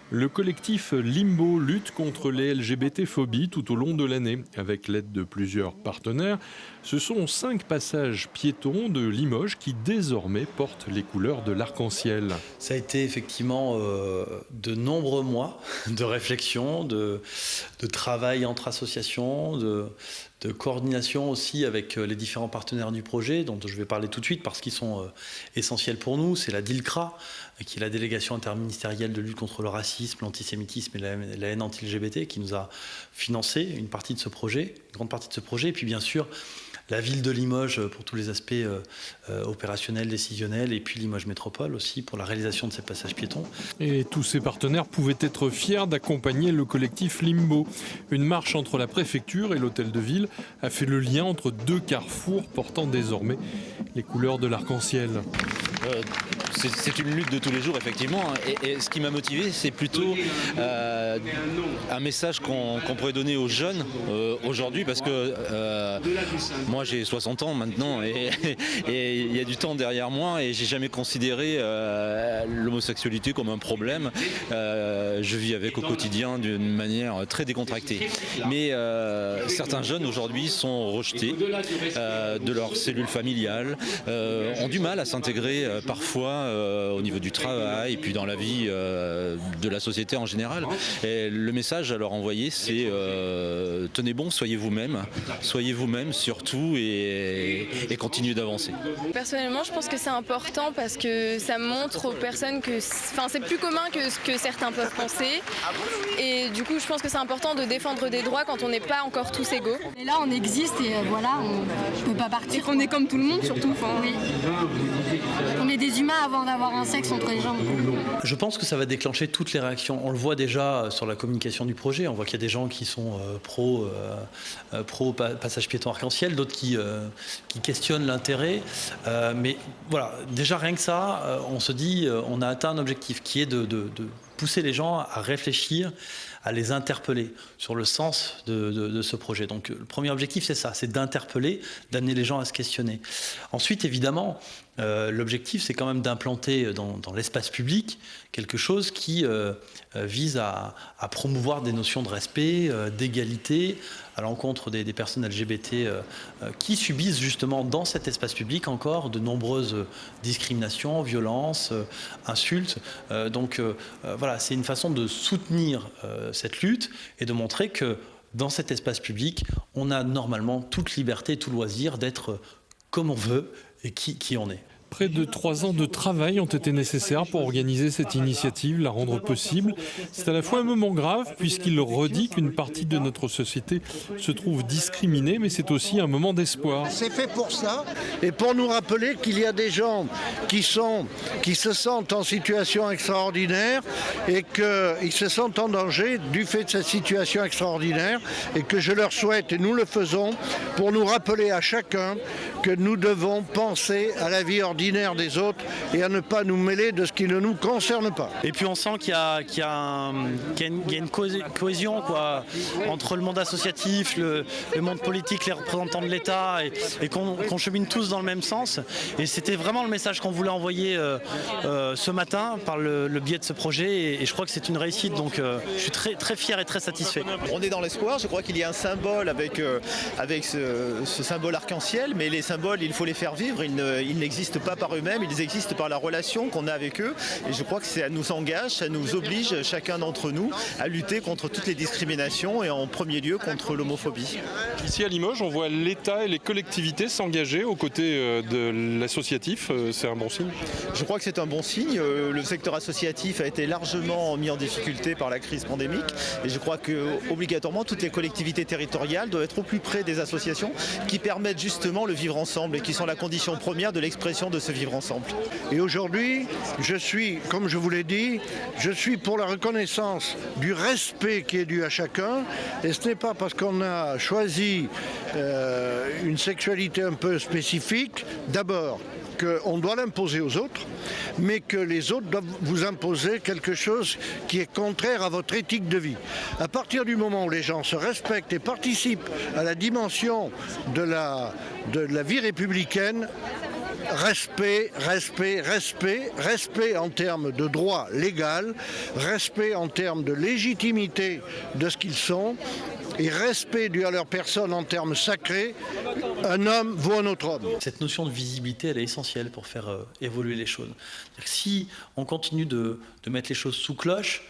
Le collectif Limbo lutte contre les LGBT-phobies tout au long de l'année. Avec l'aide de plusieurs partenaires, ce sont 5 passages piétons de Limoges qui désormais portent les couleurs de l'arc-en-ciel. Ça a été effectivement de nombreux mois de réflexion, de travail entre associations, de coordination aussi avec les différents partenaires du projet, dont je vais parler tout de suite parce qu'ils sont essentiels pour nous. C'est la DILCRA, qui est la délégation interministérielle de lutte contre le racisme, l'antisémitisme et la haine anti-LGBT, qui nous a financé une partie de ce projet, une grande partie de ce projet. Et puis bien sûr, la ville de Limoges pour tous les aspects opérationnels, décisionnels, et puis Limoges Métropole aussi pour la réalisation de ces passages piétons. Et tous ces partenaires pouvaient être fiers d'accompagner le collectif Limbo. Une marche entre la préfecture et l'hôtel de ville a fait le lien entre 2 carrefours portant désormais les couleurs de l'arc-en-ciel. C'est une lutte de tous les jours, effectivement. Et ce qui m'a motivé, c'est plutôt un message qu'on pourrait donner aux jeunes aujourd'hui, parce que moi j'ai 60 ans maintenant et il y a du temps derrière moi et j'ai jamais considéré l'homosexualité comme un problème. Je vis avec au quotidien d'une manière très décontractée. Mais certains jeunes aujourd'hui sont rejetés de leur cellule familiale, ont du mal à s'intégrer parfois au niveau du travail et puis dans la vie de la société en général. Et le message à leur envoyer, c'est tenez bon, soyez vous-même surtout et continuez d'avancer. Personnellement, je pense que c'est important parce que ça montre aux personnes que c'est plus commun que ce que certains peuvent penser. Et du coup, je pense que c'est important de défendre des droits quand on n'est pas encore tous égaux. Et là, on existe et voilà, on ne peut pas partir. Et qu'on est comme tout le monde surtout. Oui. On est des humains avant d'avoir un sexe entre les jambes. Je pense que ça va déclencher toutes les réactions. On le voit déjà sur la communication du projet. On voit qu'il y a des gens qui sont pro passage piéton arc-en-ciel, d'autres qui questionnent l'intérêt. Mais voilà, déjà rien que ça, on se dit, on a atteint un objectif qui est de pousser les gens à réfléchir, à les interpeller sur le sens de ce projet. Donc le premier objectif, c'est ça, c'est d'interpeller, d'amener les gens à se questionner. Ensuite, évidemment, l'objectif, c'est quand même d'implanter dans l'espace public quelque chose qui vise à promouvoir des notions de respect, d'égalité, à l'encontre des personnes LGBT qui subissent justement dans cet espace public encore de nombreuses discriminations, violences, insultes. Donc voilà, c'est une façon de soutenir cette lutte et de montrer que dans cet espace public, on a normalement toute liberté, tout loisir d'être comme on veut et qui on est. Près de 3 ans de travail ont été nécessaires pour organiser cette initiative, la rendre possible. C'est à la fois un moment grave puisqu'il redit qu'une partie de notre société se trouve discriminée, mais c'est aussi un moment d'espoir. C'est fait pour ça et pour nous rappeler qu'il y a des gens qui se sentent en situation extraordinaire et qu'ils se sentent en danger du fait de cette situation extraordinaire et que je leur souhaite, et nous le faisons, pour nous rappeler à chacun que nous devons penser à la vie ordinaire des autres et à ne pas nous mêler de ce qui ne nous concerne pas. Et puis on sent qu'il y a une cohésion entre le monde associatif, le monde politique, les représentants de l'État et qu'on chemine tous dans le même sens. Et c'était vraiment le message qu'on voulait envoyer ce matin par le biais de ce projet et je crois que c'est une réussite. Donc je suis très, très fier et très satisfait. On est dans l'espoir, je crois qu'il y a un symbole avec ce symbole arc-en-ciel, mais les symboles, il faut les faire vivre, ils n'existent pas par eux-mêmes, ils existent par la relation qu'on a avec eux et je crois que ça nous engage, ça nous oblige chacun d'entre nous à lutter contre toutes les discriminations et en premier lieu contre l'homophobie. Ici à Limoges, on voit l'État et les collectivités s'engager aux côtés de l'associatif, c'est un bon signe? Je crois que c'est un bon signe, le secteur associatif a été largement mis en difficulté par la crise pandémique et je crois que obligatoirement toutes les collectivités territoriales doivent être au plus près des associations qui permettent justement le vivre ensemble et qui sont la condition première de l'expression de ce vivre ensemble. Et aujourd'hui, je suis, comme je vous l'ai dit, je suis pour la reconnaissance du respect qui est dû à chacun. Et ce n'est pas parce qu'on a choisi une sexualité un peu spécifique, d'abord, qu'on doit l'imposer aux autres, mais que les autres doivent vous imposer quelque chose qui est contraire à votre éthique de vie. À partir du moment où les gens se respectent et participent à la dimension de la vie républicaine, respect en termes de droit légal, respect en termes de légitimité de ce qu'ils sont, et respect dû à leur personne en termes sacrés. Un homme vaut un autre homme. Cette notion de visibilité, elle est essentielle pour faire évoluer les choses. Si on continue de mettre les choses sous cloche,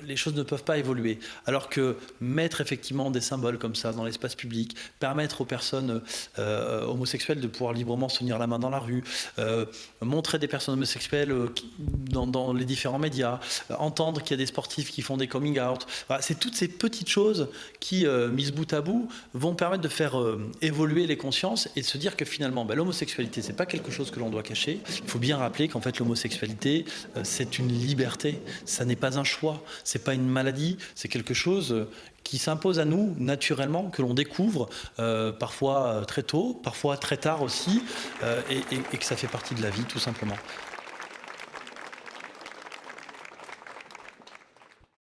les choses ne peuvent pas évoluer. Alors que mettre effectivement des symboles comme ça dans l'espace public, permettre aux personnes homosexuelles de pouvoir librement se tenir la main dans la rue, montrer des personnes homosexuelles dans les différents médias, entendre qu'il y a des sportifs qui font des coming out, voilà, c'est toutes ces petites choses qui, mises bout à bout, vont permettre de faire évoluer les consciences et de se dire que finalement, l'homosexualité, c'est pas quelque chose que l'on doit cacher. Il faut bien rappeler qu'en fait, l'homosexualité, c'est une liberté, ça n'est pas un choix, c'est pas une maladie, c'est quelque chose qui s'impose à nous naturellement, que l'on découvre parfois très tôt, parfois très tard aussi, et que ça fait partie de la vie tout simplement.